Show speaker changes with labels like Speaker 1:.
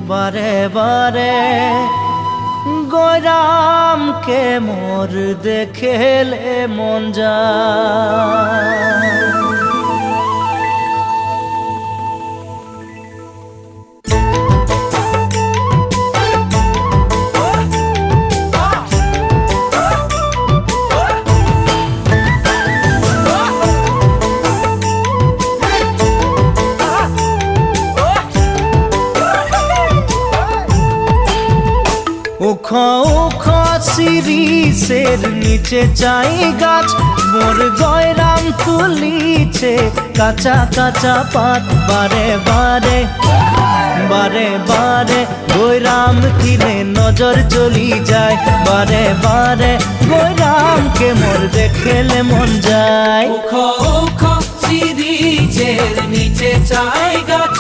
Speaker 1: বারে বারে গয়রামকে মোর দেখেলে মন যায়। উখো উখো শিরিষের নিচে চাই গাছ, মোর গয়রাম তুলিছে কাঁচা কাঁচা পাত। বারে বারে বারে বারে গয়রাম কিনে নজর চলি যায়। বারে বারে গয়রামকে মোর দেখেলে মন যায়।
Speaker 2: উখো উখো শিরিষের নিচে চাই গাছ,